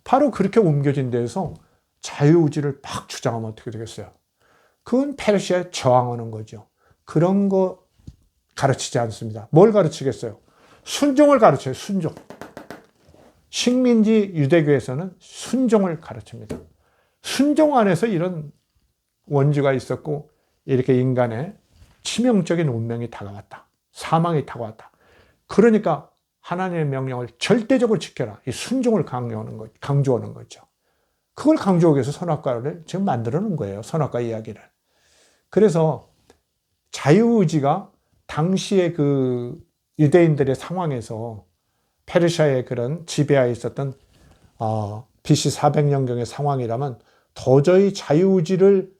바로 그렇게 옮겨진 데에서 자유의지를 막 주장하면 어떻게 되겠어요? 그건 페르시아에 저항하는 거죠. 그런 거 가르치지 않습니다. 뭘 가르치겠어요? 순종을 가르쳐요. 순종. 식민지 유대교에서는 순종을 가르칩니다. 순종 안에서 이런 원주가 있었고 이렇게 인간의 치명적인 운명이 다가왔다. 사망이 다가왔다. 그러니까 하나님의 명령을 절대적으로 지켜라. 이 순종을 강조하는 거죠. 그걸 강조하기 위해서 선악과를 지금 만들어 놓은 거예요. 선악과 이야기를. 그래서 자유의지가 당시의 그 유대인들의 상황에서 페르시아의 그런 지배하에 있었던 BC 400년경의 상황이라면 도저히 자유의지를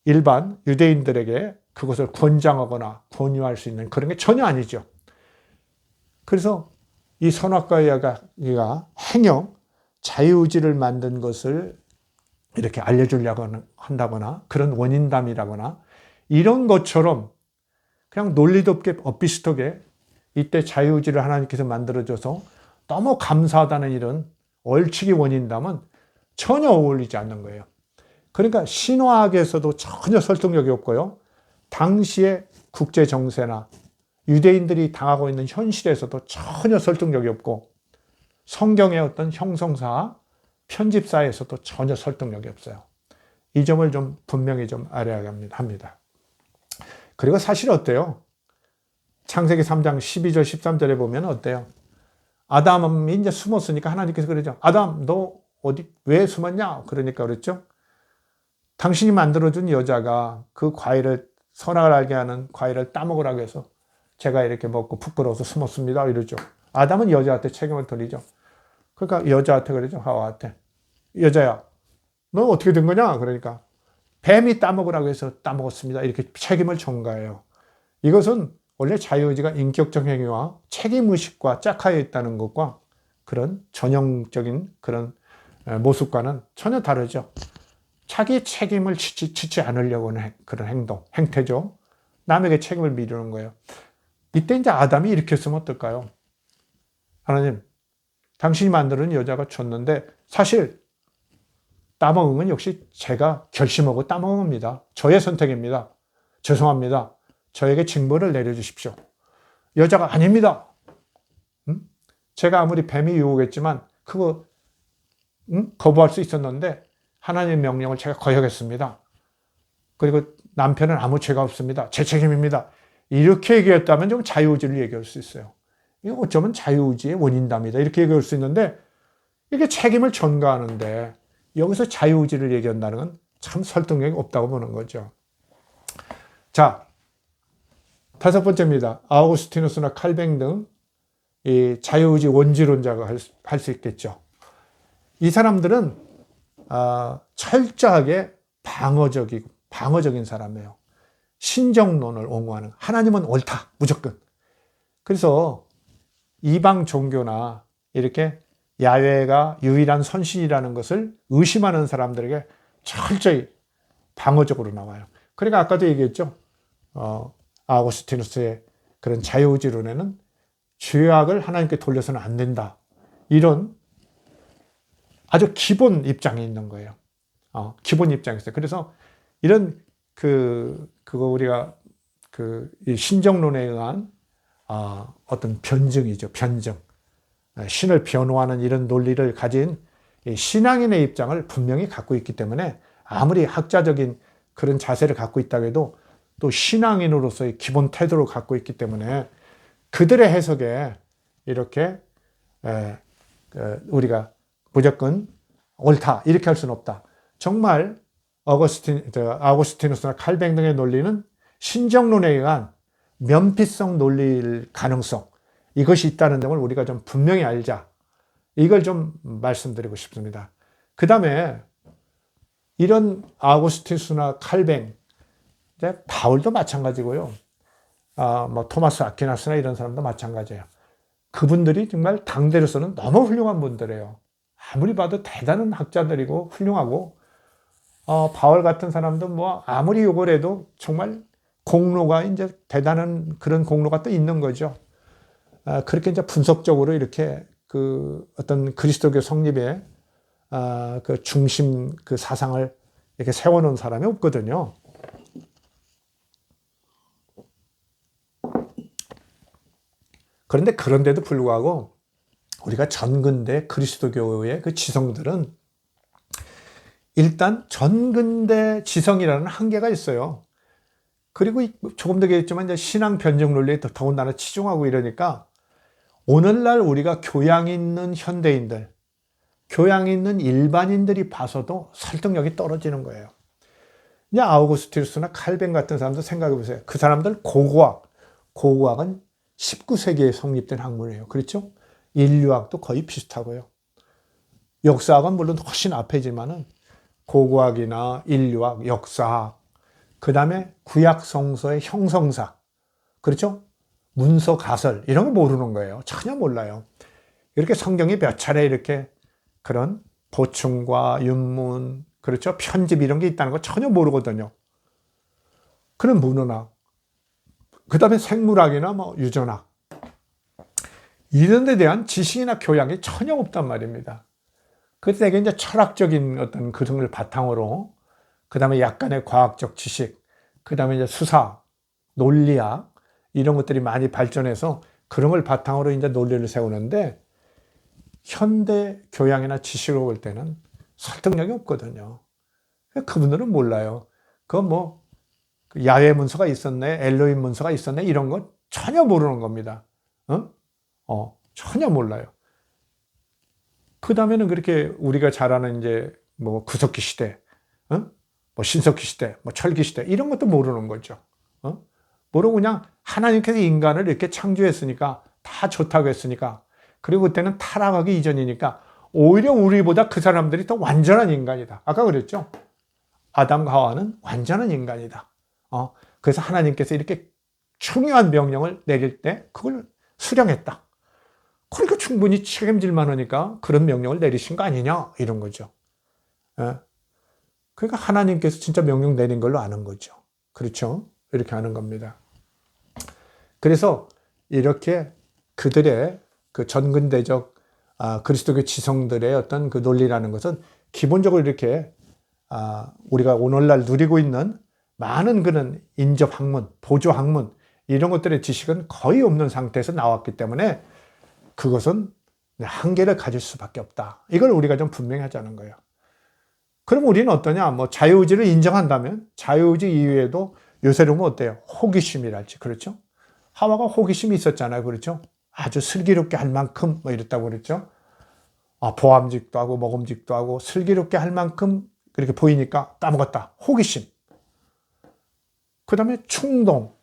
일반 유대인들에게 그것을 권장하거나 권유할 수 있는 그런 게 전혀 아니죠. 그래서 이 선악과 이야기가 행여 자유의지를 만든 것을 이렇게 알려주려고 한다거나 그런 원인담이라거나 이런 것처럼 그냥 논리도 없게 엇비슷하게 이때 자유의지를 하나님께서 만들어줘서 너무 감사하다는 이런 얼치기 원인담은 전혀 어울리지 않는 거예요. 그러니까 신화학에서도 전혀 설득력이 없고요. 당시의 국제 정세나 유대인들이 당하고 있는 현실에서도 전혀 설득력이 없고 성경의 어떤 형성사, 편집사에서도 전혀 설득력이 없어요. 이 점을 좀 분명히 좀 알아야 합니다. 그리고 사실 어때요? 창세기 3장 12절 13절에 보면 어때요? 아담이 이제 숨었으니까 하나님께서 그러죠. 아담 너 어디 왜 숨었냐? 그러니까 그랬죠. 당신이 만들어준 여자가 그 과일을 선악을 알게 하는 과일을 따먹으라고 해서 제가 이렇게 먹고 부끄러워서 숨었습니다. 이러죠. 아담은 여자한테 책임을 돌리죠. 그러니까 여자한테 그러죠. 하와한테. 여자야, 너 어떻게 된 거냐? 그러니까 뱀이 따먹으라고 해서 따먹었습니다. 이렇게 책임을 전가해요. 이것은 원래 자유의지가 인격적 행위와 책임의식과 짝하여 있다는 것과 그런 전형적인 그런 모습과는 전혀 다르죠. 자기 책임을 지지 않으려고 하는 그런 행동, 행태죠. 남에게 책임을 미루는 거예요. 이때 이제 아담이 이렇게 했으면 어떨까요? 하나님, 당신이 만드는 여자가 줬는데 사실 따먹은 건 역시 제가 결심하고 따먹은 겁니다. 저의 선택입니다. 죄송합니다. 저에게 징벌을 내려주십시오. 여자가 아닙니다. 제가 아무리 뱀이 유혹했지만 그거 거부할 수 있었는데 하나님의 명령을 제가 거역했습니다. 그리고 남편은 아무 죄가 없습니다. 제 책임입니다. 이렇게 얘기했다면 좀 자유의지를 얘기할 수 있어요. 이거 어쩌면 자유의지의 원인답니다. 이렇게 얘기할 수 있는데 이게 책임을 전가하는데 여기서 자유의지를 얘기한다는 건 참 설득력이 없다고 보는 거죠. 자, 다섯 번째입니다. 아우구스티누스나 칼뱅 등 이 자유의지 원지론자가 할 수 있겠죠. 이 사람들은 철저하게 방어적인 사람이에요. 신정론을 옹호하는, 하나님은 옳다 무조건. 그래서 이방 종교나 이렇게 야훼가 유일한 선신이라는 것을 의심하는 사람들에게 철저히 방어적으로 나와요. 그러니까 아까도 얘기했죠. 아우구스티누스의 그런 자유의지론에는 죄악을 하나님께 돌려서는 안 된다. 이런 아주 기본 입장이 있는 거예요. 기본 입장이 있어요. 그래서 이런 그거 우리가 이 신정론에 의한 어떤 변증이죠. 변증. 신을 변호하는 이런 논리를 가진 신앙인의 입장을 분명히 갖고 있기 때문에 아무리 학자적인 그런 자세를 갖고 있다고 해도 또 신앙인으로서의 기본 태도를 갖고 있기 때문에 그들의 해석에 이렇게 우리가 무조건 옳다 이렇게 할 수는 없다. 정말 아우구스티누스나 칼뱅 등의 논리는 신정론에 의한 면피성 논리일 가능성, 이것이 있다는 점을 우리가 좀 분명히 알자. 이걸 좀 말씀드리고 싶습니다. 그 다음에 이런 아우구스티누스나 칼뱅, 바울도 마찬가지고요. 뭐 토마스 아퀴나스나 이런 사람도 마찬가지예요. 그분들이 정말 당대로서는 너무 훌륭한 분들이에요. 아무리 봐도 대단한 학자들이고 훌륭하고 바울 같은 사람도 뭐 아무리 욕을 해도 정말 공로가 이제 대단한 그런 공로가 또 있는 거죠. 그렇게 이제 분석적으로 이렇게 그 어떤 그리스도교 성립의 그 중심 그 사상을 이렇게 세워놓은 사람이 없거든요. 그런데도 불구하고 우리가 전근대 그리스도교의 그 지성들은 일단 전근대 지성이라는 한계가 있어요. 그리고 조금 더 얘기했지만 이제 신앙 변증 논리에 더군다나 치중하고 이러니까 오늘날 우리가 교양 있는 현대인들, 교양 있는 일반인들이 봐서도 설득력이 떨어지는 거예요. 이제 아우구스티누스나 칼뱅 같은 사람들 생각해 보세요. 그 사람들 고고학은 19세기에 성립된 학문이에요. 그렇죠? 인류학도 거의 비슷하고요. 역사학은 물론 훨씬 앞이지만은 고고학이나 인류학, 역사학, 그 다음에 구약 성서의 형성사, 그렇죠? 문서 가설 이런 걸 모르는 거예요. 전혀 몰라요. 이렇게 성경이 몇 차례 이렇게 그런 보충과 윤문, 그렇죠? 편집 이런 게 있다는 거 전혀 모르거든요. 그런 문헌학, 그 다음에 생물학이나 뭐 유전학 이런 데 대한 지식이나 교양이 전혀 없단 말입니다. 그래서 되게 이제 철학적인 어떤 그런 바탕으로 그 다음에 약간의 과학적 지식, 그 다음에 이제 수사, 논리학 이런 것들이 많이 발전해서 그런 걸 바탕으로 이제 논리를 세우는데 현대 교양이나 지식으로 볼 때는 설득력이 없거든요. 그분들은 몰라요. 그건 뭐 야훼 문서가 있었네, 엘로힘 문서가 있었네 이런 거 전혀 모르는 겁니다. 전혀 몰라요. 그 다음에는 그렇게 우리가 잘 아는 이제 뭐 구석기 시대, 뭐 신석기 시대, 뭐 철기 시대 이런 것도 모르는 거죠. 모르고 그냥 하나님께서 인간을 이렇게 창조했으니까, 다 좋다고 했으니까, 그리고 그때는 타락하기 이전이니까 오히려 우리보다 그 사람들이 더 완전한 인간이다. 아까 그랬죠? 아담과 하와는 완전한 인간이다. 그래서 하나님께서 이렇게 중요한 명령을 내릴 때 그걸 수령했다. 그러니까 충분히 책임질 만하니까 그런 명령을 내리신 거 아니냐, 이런 거죠. 그러니까 하나님께서 진짜 명령 내린 걸로 아는 거죠. 그렇죠? 이렇게 하는 겁니다. 그래서 이렇게 그들의 그 전근대적 그리스도교 지성들의 어떤 그 논리라는 것은 기본적으로 이렇게 우리가 오늘날 누리고 있는 많은 그런 인접학문, 보조학문 이런 것들의 지식은 거의 없는 상태에서 나왔기 때문에 그것은 한계를 가질 수밖에 없다. 이걸 우리가 좀 분명히 하자는 거예요. 그럼 우리는 어떠냐? 뭐 자유의지를 인정한다면 자유의지 이외에도 요새로는 어때요? 호기심이랄지, 그렇죠? 하와가 호기심이 있었잖아요, 그렇죠? 아주 슬기롭게 할 만큼 뭐 이랬다고 그랬죠? 보암직도 하고 먹음직도 하고 슬기롭게 할 만큼 그렇게 보이니까 까먹었다. 호기심. 그 다음에 충동.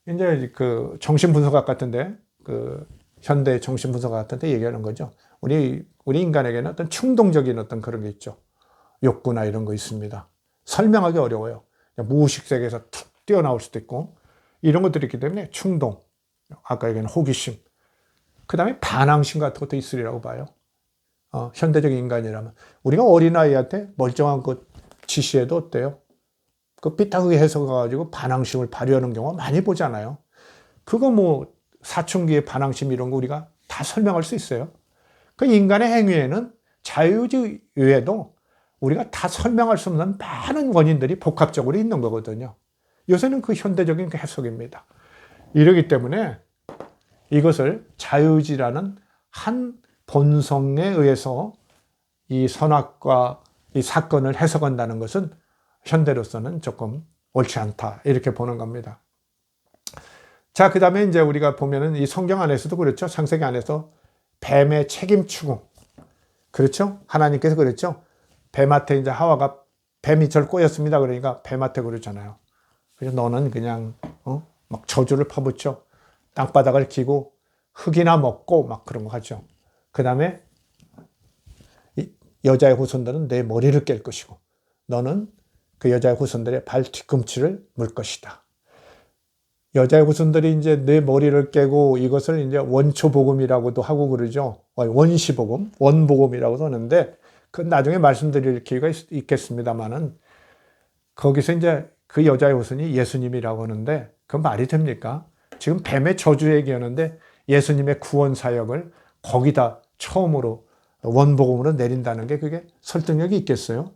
이제 그 정신분석학 같은데, 그 현대 정신분석학 같은데 얘기하는 거죠. 우리 인간에게는 어떤 충동적인 어떤 그런 게 있죠. 욕구나 이런 거 있습니다. 설명하기 어려워요. 무의식 세계에서 툭 뛰어나올 수도 있고, 이런 것들이 있기 때문에 충동. 아까 얘기한 호기심. 그 다음에 반항심 같은 것도 있으리라고 봐요. 현대적인 인간이라면. 우리가 어린아이한테 멀쩡한 것 지시해도 어때요? 그 삐딱하게 해석해가지고 반항심을 발휘하는 경우가 많이 보잖아요. 그거 뭐 사춘기의 반항심 이런 거 우리가 다 설명할 수 있어요. 그 인간의 행위에는 자유의지 외에도 우리가 다 설명할 수 없는 많은 원인들이 복합적으로 있는 거거든요. 요새는 그 현대적인 그 해석입니다. 이러기 때문에 이것을 자유의지라는 한 본성에 의해서 이 선악과 이 사건을 해석한다는 것은 현대로서는 조금 옳지 않다, 이렇게 보는 겁니다. 자, 그 다음에 이제 우리가 보면은 이 성경 안에서도 그렇죠. 창세기 안에서 뱀의 책임 추궁. 그렇죠? 하나님께서 그랬죠. 뱀한테 이제 하와가 뱀이 절 꼬였습니다. 그러니까 뱀한테 그러잖아요. 그래서 너는 그냥, 막 저주를 퍼붓죠. 땅바닥을 기고 흙이나 먹고 막 그런 거 하죠. 그 다음에 여자의 후손들은 내 머리를 깰 것이고 너는 그 여자의 후손들의 발 뒤꿈치를 물 것이다. 여자의 후손들이 이제 내 머리를 깨고 이것을 이제 원초복음이라고도 하고 그러죠. 원시복음, 원복음이라고도 하는데 그 나중에 말씀드릴 기회가 있겠습니다만은 거기서 이제 그 여자의 후손이 예수님이라고 하는데 그 말이 됩니까? 지금 뱀의 저주 얘기하는데 예수님의 구원 사역을 거기다 처음으로 원복음으로 내린다는 게 그게 설득력이 있겠어요?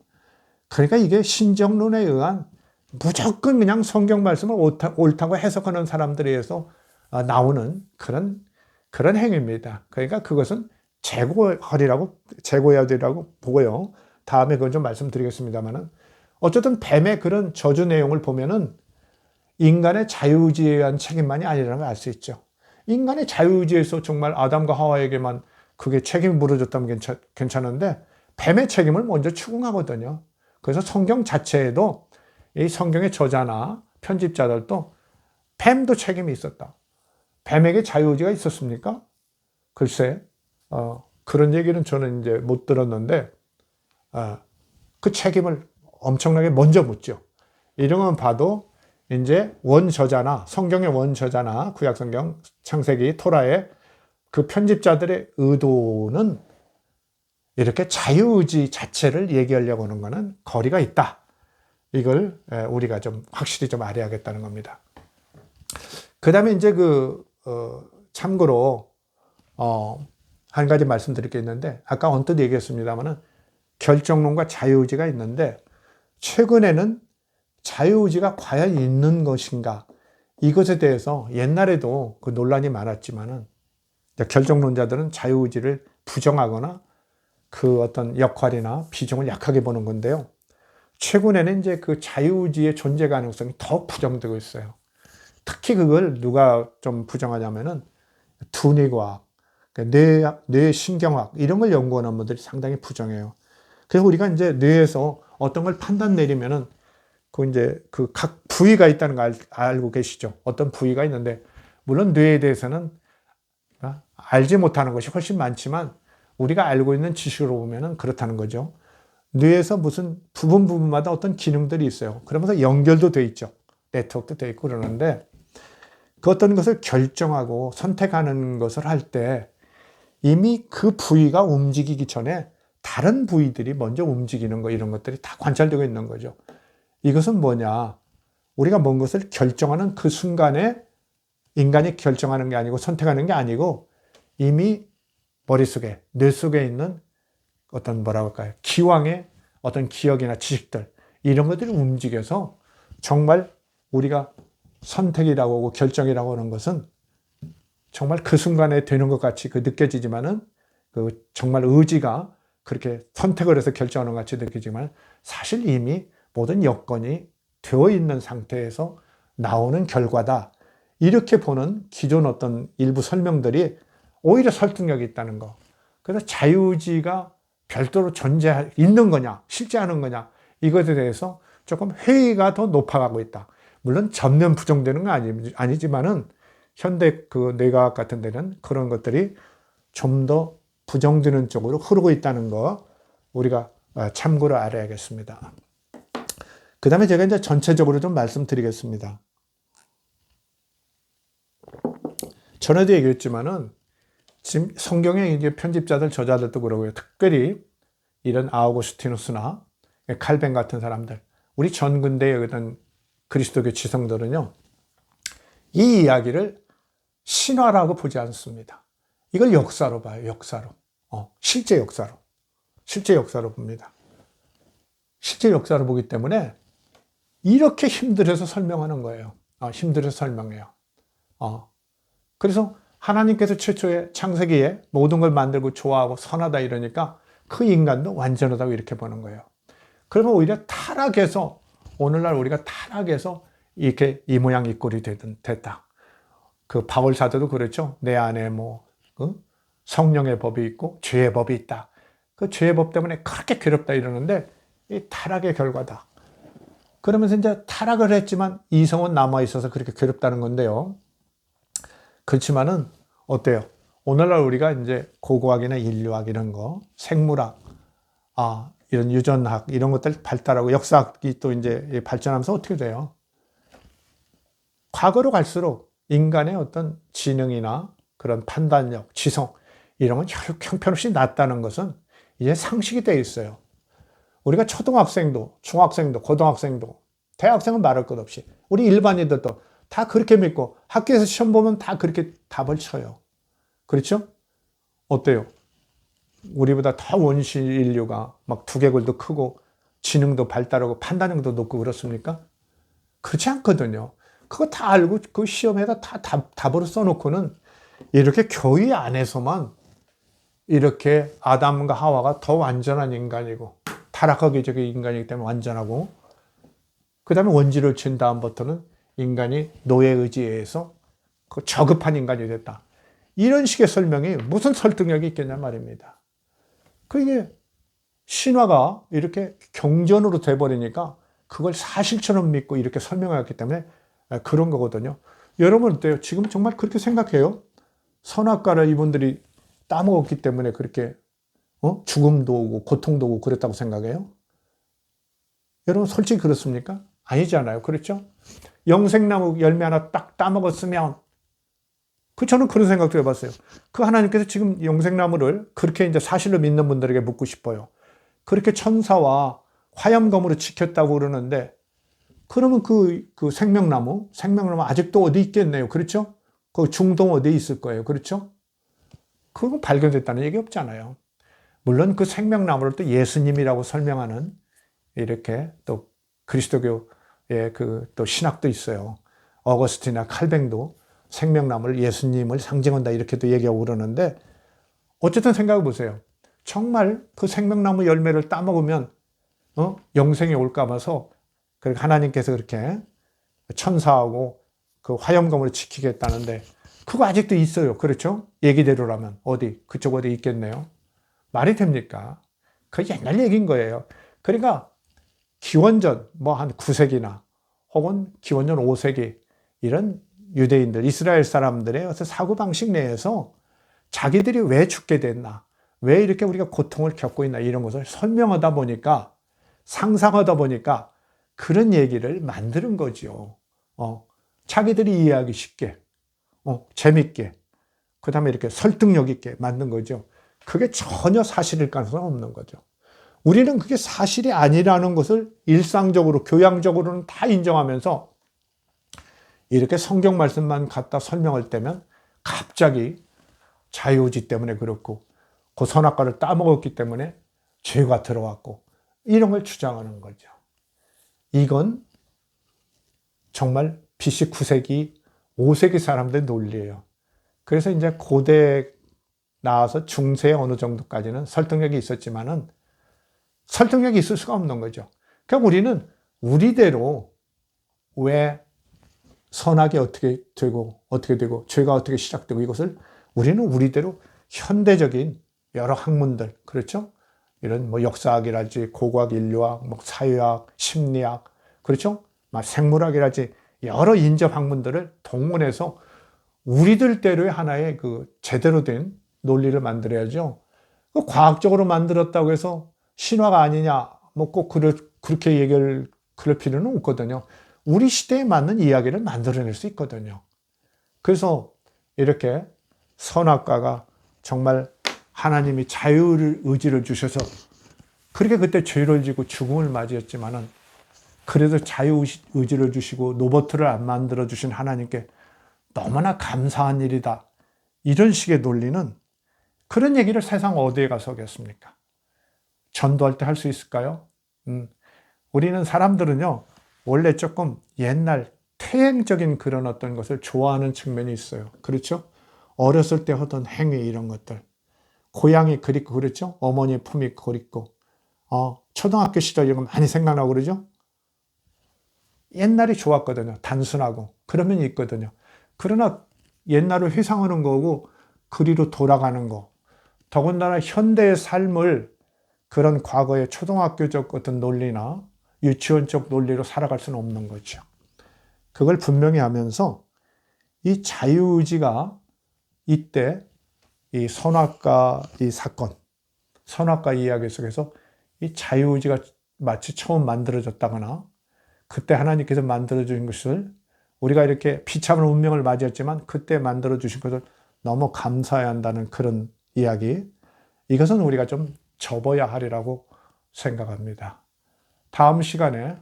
그러니까 이게 신정론에 의한 무조건 그냥 성경 말씀을 옳다고 해석하는 사람들에 의해서 나오는 그런 행위입니다. 그러니까 그것은 재고해야 되라고 보고요. 다음에 그건 좀 말씀드리겠습니다만은 어쨌든 뱀의 그런 저주 내용을 보면은 인간의 자유의지에 의한 책임만이 아니라는 걸 알 수 있죠. 인간의 자유의지에서 정말 아담과 하와에게만 그게 책임이 물어졌다면 괜찮은데 뱀의 책임을 먼저 추궁하거든요. 그래서 성경 자체에도 이 성경의 저자나 편집자들도 뱀도 책임이 있었다. 뱀에게 자유의지가 있었습니까? 글쎄, 그런 얘기는 저는 이제 못 들었는데, 그 책임을 엄청나게 먼저 묻죠. 이런 건 봐도 이제 원저자나 성경의 원저자나 구약성경 창세기 토라의 그 편집자들의 의도는 이렇게 자유의지 자체를 얘기하려고 하는 것은 거리가 있다. 이걸 우리가 좀 확실히 좀 알아야겠다는 겁니다. 그 다음에 이제 참고로, 한 가지 말씀드릴 게 있는데, 아까 언뜻 얘기했습니다만은 결정론과 자유의지가 있는데, 최근에는 자유의지가 과연 있는 것인가? 이것에 대해서 옛날에도 그 논란이 많았지만은, 결정론자들은 자유의지를 부정하거나 그 어떤 역할이나 비중을 약하게 보는 건데요. 최근에는 이제 그 자유의지의 존재 가능성이 더 부정되고 있어요. 특히 그걸 누가 좀 부정하냐면은 두뇌과학, 뇌신경학 이런 걸 연구하는 분들이 상당히 부정해요. 그래서 우리가 이제 뇌에서 어떤 걸 판단 내리면은 이제 그 각 부위가 있다는 거 알고 계시죠? 어떤 부위가 있는데, 물론 뇌에 대해서는 알지 못하는 것이 훨씬 많지만 우리가 알고 있는 지식으로 보면은 그렇다는 거죠. 뇌에서 무슨 부분마다 어떤 기능들이 있어요. 그러면서 연결도 돼 있죠. 네트워크도 돼 있고 그러는데, 그 어떤 것을 결정하고 선택하는 것을 할 때 이미 그 부위가 움직이기 전에 다른 부위들이 먼저 움직이는 거, 이런 것들이 다 관찰되고 있는 거죠. 이것은 뭐냐? 우리가 뭔 것을 결정하는 그 순간에 인간이 결정하는 게 아니고 선택하는 게 아니고 이미 머릿속에, 뇌 속에 있는 어떤 뭐라고 할까요? 기왕의 어떤 기억이나 지식들, 이런 것들이 움직여서 정말 우리가 선택이라고 하고 결정이라고 하는 것은 정말 그 순간에 되는 것 같이 느껴지지만은 그 정말 의지가 그렇게 선택을 해서 결정하는 것 같이 느끼지만 사실 이미 모든 여건이 되어 있는 상태에서 나오는 결과다. 이렇게 보는 기존 어떤 일부 설명들이 오히려 설득력이 있다는 거. 그래서 자유의지가 별도로 있는 거냐, 실제하는 거냐, 이것에 대해서 조금 회의가 더 높아가고 있다. 물론 전면 부정되는 건 아니지만은 현대 그 뇌과학 같은 데는 그런 것들이 좀 더 부정되는 쪽으로 흐르고 있다는 거 우리가 참고로 알아야겠습니다. 그 다음에 제가 이제 전체적으로 좀 말씀드리겠습니다. 전에도 얘기했지만은 지금 성경의 이제 편집자들, 저자들도 그러고요. 특별히 이런 아우구스티누스나 칼뱅 같은 사람들, 우리 전근대의 어떤 그리스도교 지성들은요, 이 이야기를 신화라고 보지 않습니다. 이걸 역사로 봐요. 역사로. 실제 역사로 봅니다. 실제 역사로 보기 때문에 이렇게 힘들어서 설명하는 거예요. 힘들어서 설명해요. 그래서 하나님께서 최초에 창세기에 모든 걸 만들고 좋아하고 선하다 이러니까 그 인간도 완전하다고 이렇게 보는 거예요. 그러면 오히려 타락해서, 오늘날 우리가 타락해서 이렇게 이 모양 이 꼴이 됐다. 그 바울 사도도 그렇죠. 내 안에 성령의 법이 있고 죄의 법이 있다. 그 죄의 법 때문에 그렇게 괴롭다 이러는데 이 타락의 결과다. 그러면서 이제 타락을 했지만 이성은 남아 있어서 그렇게 괴롭다는 건데요. 그렇지만은 어때요? 오늘날 우리가 이제 고고학이나 인류학 이런 거, 생물학, 이런 유전학 이런 것들 발달하고 역사학이 또 이제 발전하면서 어떻게 돼요? 과거로 갈수록 인간의 어떤 지능이나 그런 판단력, 지성 이런 건 형편없이 낮다는 것은 이제 상식이 되어 있어요. 우리가 초등학생도, 중학생도, 고등학생도, 대학생은 말할 것 없이 우리 일반인들도 다 그렇게 믿고 학교에서 시험 보면 다 그렇게 답을 쳐요. 그렇죠? 어때요? 우리보다 더 원시 인류가 막 두개골도 크고 지능도 발달하고 판단력도 높고 그렇습니까? 그렇지 않거든요. 그거 다 알고 그 시험에다 다 답으로 써놓고는 이렇게 교회 안에서만 이렇게 아담과 하와가 더 완전한 인간이고 타락하기 전에 인간이기 때문에 완전하고, 그 다음에 원죄를 친 다음부터는 인간이 노예 의지에 의해서 그 저급한 인간이 됐다. 이런 식의 설명이 무슨 설득력이 있겠냐 말입니다. 그게 신화가 이렇게 경전으로 돼버리니까 그걸 사실처럼 믿고 이렇게 설명하기 때문에 그런 거거든요. 여러분 어때요? 지금 정말 그렇게 생각해요? 선악과를 이분들이 따먹었기 때문에 그렇게 죽음도 오고 고통도 오고 그랬다고 생각해요? 여러분 솔직히 그렇습니까? 아니잖아요. 그렇죠? 영생나무 열매 하나 딱 따먹었으면, 저는 그런 생각도 해봤어요. 그 하나님께서 지금 영생나무를 그렇게 이제 사실로 믿는 분들에게 묻고 싶어요. 그렇게 천사와 화염검으로 지켰다고 그러는데, 그러면 그 생명나무 아직도 어디 있겠네요. 그렇죠? 그 중동 어디에 있을 거예요. 그렇죠? 그거 발견됐다는 얘기 없잖아요. 물론 그 생명나무를 또 예수님이라고 설명하는 이렇게 또 그리스도교의 또 신학도 있어요. 어거스틴이나 칼뱅도 생명나무를 예수님을 상징한다 이렇게도 얘기하고 그러는데, 어쨌든 생각해 보세요. 정말 그 생명나무 열매를 따먹으면 영생이 올까 봐서 하나님께서 그렇게 천사하고 그 화염검으로 지키겠다는데 그거 아직도 있어요. 그렇죠? 얘기대로라면 그쪽 어디 있겠네요. 말이 됩니까? 그 옛날 얘기인 거예요. 그러니까 기원전 뭐 한 9세기나 혹은 기원전 5세기 이런 유대인들, 이스라엘 사람들의 어떤 사고방식 내에서 자기들이 왜 죽게 됐나, 왜 이렇게 우리가 고통을 겪고 있나 이런 것을 설명하다 보니까, 상상하다 보니까 그런 얘기를 만드는 거죠. 자기들이 이해하기 쉽게, 재밌게, 그 다음에 이렇게 설득력 있게 만든 거죠. 그게 전혀 사실일 가능성은 없는 거죠. 우리는 그게 사실이 아니라는 것을 일상적으로, 교양적으로는 다 인정하면서 이렇게 성경 말씀만 갖다 설명할 때면 갑자기 자유의지 때문에 그렇고 그 선악과를 따먹었기 때문에 죄가 들어왔고 이런 걸 주장하는 거죠. 이건 정말 BC 9세기, 5세기 사람들의 논리예요. 그래서 이제 고대 나와서 중세 어느 정도까지는 설득력이 있었지만은 설득력이 있을 수가 없는 거죠. 그러니까 우리는 우리대로 왜 선악이 어떻게 되고 죄가 어떻게 시작되고 이것을 우리는 우리대로 현대적인 여러 학문들, 그렇죠? 이런 뭐 역사학이랄지 고고학, 인류학, 뭐 사회학, 심리학, 그렇죠? 생물학이랄지 여러 인접 학문들을 동원해서 우리들대로의 하나의 그 제대로 된 논리를 만들어야죠. 과학적으로 만들었다고 해서 신화가 아니냐, 뭐 꼭 그렇게 얘기를 그럴 필요는 없거든요. 우리 시대에 맞는 이야기를 만들어낼 수 있거든요. 그래서 이렇게 선악과가 정말 하나님이 자유의지를 주셔서 그렇게 그때 죄를 지고 죽음을 맞이했지만은 그래도 자유의지를 주시고 로봇을 안 만들어 주신 하나님께 너무나 감사한 일이다. 이런 식의 논리는 그런 얘기를 세상 어디에 가서 하겠습니까? 전도할 때 할 수 있을까요? 우리는 사람들은요, 원래 조금 옛날 태행적인 그런 어떤 것을 좋아하는 측면이 있어요. 그렇죠? 어렸을 때 하던 행위 이런 것들. 고향이 그립고 그렇죠? 어머니의 품이 그립고. 초등학교 시절 이런 거 많이 생각나고 그러죠? 옛날이 좋았거든요. 단순하고. 그런 면이 있거든요. 그러나 옛날을 회상하는 거고 그리로 돌아가는 거. 더군다나 현대의 삶을 그런 과거의 초등학교적 어떤 논리나 유치원적 논리로 살아갈 수는 없는 거죠. 그걸 분명히 하면서 이 자유의지가 이때 이 선악과 이 사건, 선악과 이야기 속에서 이 자유의지가 마치 처음 만들어졌다거나 그때 하나님께서 만들어주신 것을 우리가 이렇게 비참한 운명을 맞이했지만 그때 만들어주신 것을 너무 감사해야 한다는 그런 이야기, 이것은 우리가 좀 접어야 하리라고 생각합니다. 다음 시간에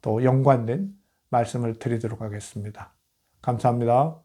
또 연관된 말씀을 드리도록 하겠습니다. 감사합니다.